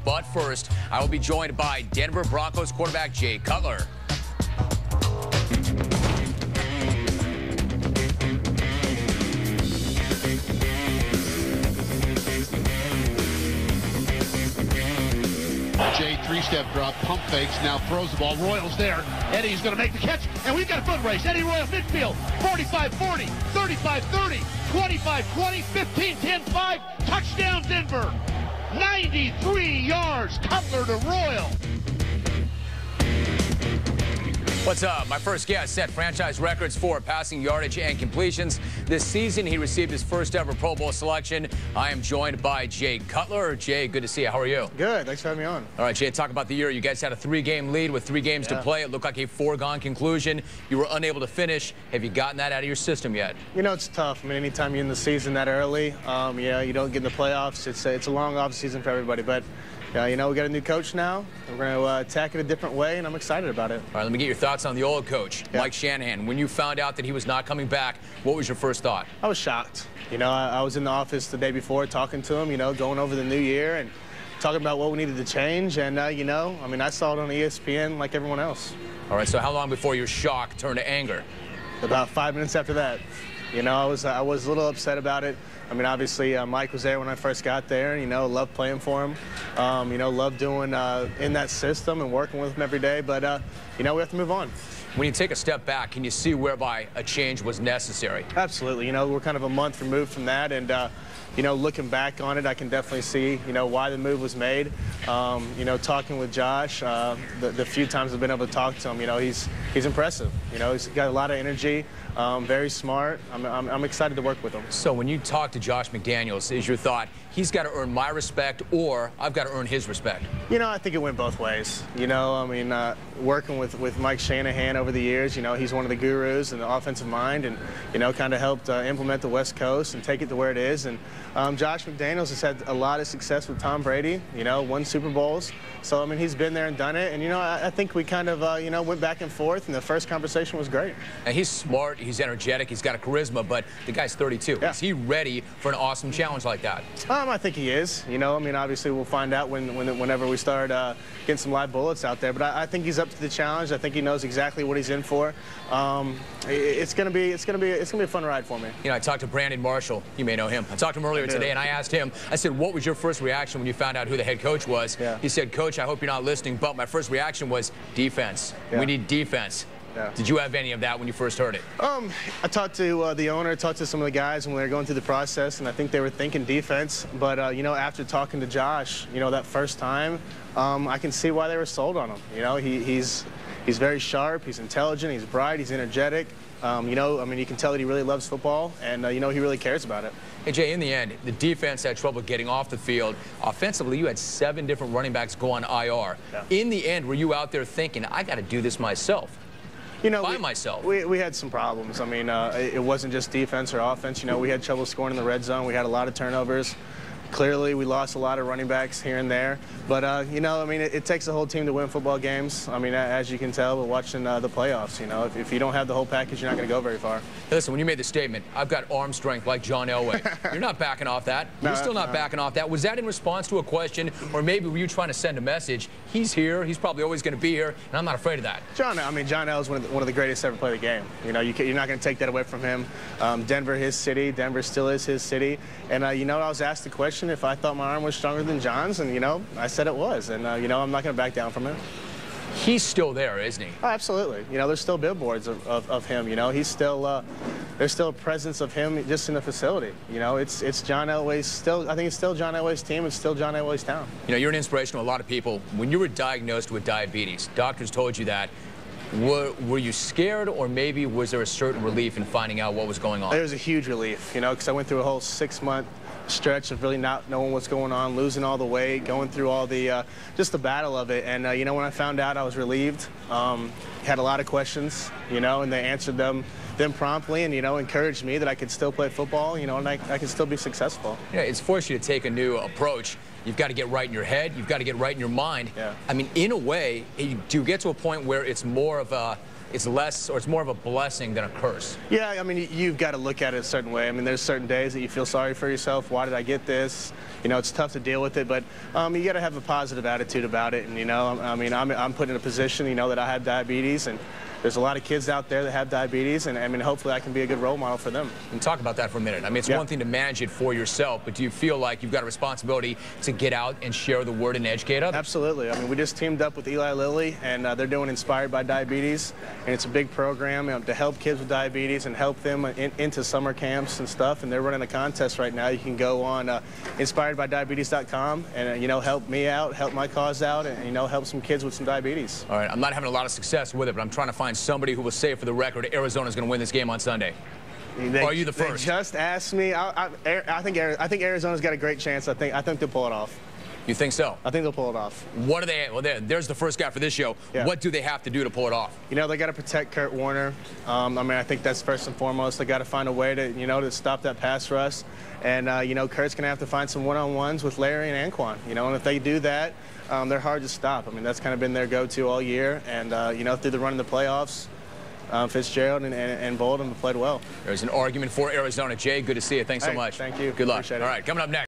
But first, I will be joined by Denver Broncos quarterback Jay Cutler. Jay, three-step drop, pump fakes, now throws the ball. Royals there. Eddie's going to make the catch, and we've got a foot race. Eddie Royal midfield, 45-40, 35-30, 25-20, 15-10-5. Touchdown, Denver. 93 yards, Cutler to Royal. What's up? My first guest set franchise records for passing yardage and completions. This season, he received his first ever Pro Bowl selection. I am joined by Jay Cutler. Jay, good to see you. How are you? Good. Thanks for having me on. All right, Jay, talk about the year. You guys had a 3-game lead with 3 games to play. It looked like a foregone conclusion. You were unable to finish. Have you gotten that out of your system yet? You know, it's tough. I mean, anytime you're in the season that early, you don't get in the playoffs. It's a long off season for everybody. But you know, we got a new coach now. We're going to attack it a different way, and I'm excited about it. All right, let me get your thoughts on the old coach, Mike Shanahan. When you found out that he was not coming back, what was your first thought? I was shocked. You know, I was in the office the day before talking to him, you know, going over the new year and talking about what we needed to change. And, you know, I mean, I saw it on ESPN like everyone else. All right, so how long before your shock turned to anger? About 5 minutes after that. You know, I was a little upset about it. I mean, obviously, Mike was there when I first got there. You know, loved playing for him. You know, loved doing in that system and working with him every day. But, you know, we have to move on. When you take a step back, can you see whereby a change was necessary? Absolutely. You know, we're kind of a month removed from that. And, you know, looking back on it, I can definitely see, you know, why the move was made. You know, talking with Josh, the few times I've been able to talk to him, you know, he's impressive. You know, he's got a lot of energy, very smart. I'm excited to work with him. So when you talk to Josh McDaniels, is your thought, he's got to earn my respect or I've got to earn his respect? You know, I think it went both ways. You know, I mean, working with Mike Shanahan over the years, you know, he's one of the gurus in the offensive mind and, you know, kind of helped implement the West Coast and take it to where it is. And Josh McDaniels has had a lot of success with Tom Brady, you know, won Super Bowls. So, I mean, he's been there and done it. And, you know, I think we kind of, you know, went back and forth, and the first conversation was great. And he's smart, he's energetic, he's got a charisma, but the guy's 32. Yeah. Is he ready for an awesome challenge like that? I think he is. You know, I mean, obviously we'll find out whenever we start getting some live bullets out there. But I think he's up to the challenge. I think he knows exactly what he's in for. It's gonna be a fun ride for me. You know, I talked to Brandon Marshall. You may know him. I talked to him earlier today, and I asked him. I said, "What was your first reaction when you found out who the head coach was?" Yeah. He said, "Coach, I hope you're not listening, but my first reaction was defense. Yeah. We need defense." Yeah. Did you have any of that when you first heard it? I talked to the owner, talked to some of the guys when we were going through the process, and I think they were thinking defense. But, you know, after talking to Josh, you know, that first time, I can see why they were sold on him. You know, he's very sharp, he's intelligent, he's bright, he's energetic. You know, I mean, you can tell that he really loves football, and, you know, he really cares about it. Hey, Jay, in the end, the defense had trouble getting off the field. Offensively, you had 7 different running backs go on IR. Yeah. In the end, were you out there thinking, I got to do this myself? You know, we had some problems. I mean, it wasn't just defense or offense. You know, we had trouble scoring in the red zone. We had a lot of turnovers. Clearly, we lost a lot of running backs here and there. But, you know, I mean, it takes a whole team to win football games. I mean, as you can tell, we're watching the playoffs. You know, if you don't have the whole package, you're not going to go very far. Listen, when you made the statement, I've got arm strength like John Elway, you're not backing off that. You're still not backing off that. Was that in response to a question, or maybe were you trying to send a message? He's here. He's probably always going to be here, and I'm not afraid of that. John L is one of the greatest to ever play the game. You know, you're not going to take that away from him. Denver, his city. Denver still is his city. And, you know, I was asked the question if I thought my arm was stronger than John's, and, you know, I said it was. And, you know, I'm not going to back down from it. He's still there, isn't he? Oh, absolutely. You know, there's still billboards of him. You know, he's still there's still a presence of him just in the facility. You know, it's John Elway's still. I think it's still John Elway's team. It's still John Elway's town. You know, you're an inspiration to a lot of people. When you were diagnosed with diabetes, doctors told you that. Were you scared, or maybe was there a certain relief in finding out what was going on? There was a huge relief, you know, because I went through a whole 6-month stretch of really not knowing what's going on, losing all the weight, going through all the just the battle of it. And you know, when I found out, I was relieved. Had a lot of questions, you know, and they answered them promptly, and, you know, encouraged me that I could still play football, you know, and I could still be successful. Yeah, it's forced you to take a new approach. You've got to get right in your head. You've got to get right in your mind. Yeah. I mean, in a way, do you get to a point where it's more of a it's more of a blessing than a curse? Yeah, I mean, you've got to look at it a certain way. I mean, there's certain days that you feel sorry for yourself. Why did I get this? You know, it's tough to deal with it, but you got to have a positive attitude about it. And, you know, I mean, I'm put in a position, you know, that I have diabetes, and there's a lot of kids out there that have diabetes, and I mean, hopefully I can be a good role model for them. And talk about that for a minute. I mean, it's one thing to manage it for yourself, but do you feel like you've got a responsibility to get out and share the word and educate others? Absolutely. I mean, we just teamed up with Eli Lilly, and they're doing Inspired by Diabetes, and it's a big program to help kids with diabetes and help them into summer camps and stuff, and they're running a contest right now. You can go on inspiredbydiabetes.com and, you know, help me out, help my cause out, and, you know, help some kids with some diabetes. All right, I'm not having a lot of success with it, but I'm trying to find somebody who will say for the record Arizona's going to win this game on Sunday. Are you the first? They just asked me. I think Arizona's got a great chance. I think they'll pull it off. You think so? I think they'll pull it off. What do they? Well, there's the first guy for this show. Yeah. What do they have to do to pull it off? You know, they got to protect Kurt Warner. I mean, I think that's first and foremost. They got to find a way to, you know, to stop that pass rush. And you know, Kurt's gonna have to find some one-on-ones with Larry and Anquan. You know, and if they do that, they're hard to stop. I mean, that's kind of been their go-to all year. And you know, through the run in the playoffs, Fitzgerald and Bolden have played well. There's an argument for Arizona. Jay, good to see you. Thanks so much. Thank you. Good luck. Appreciate it. All right, coming up next.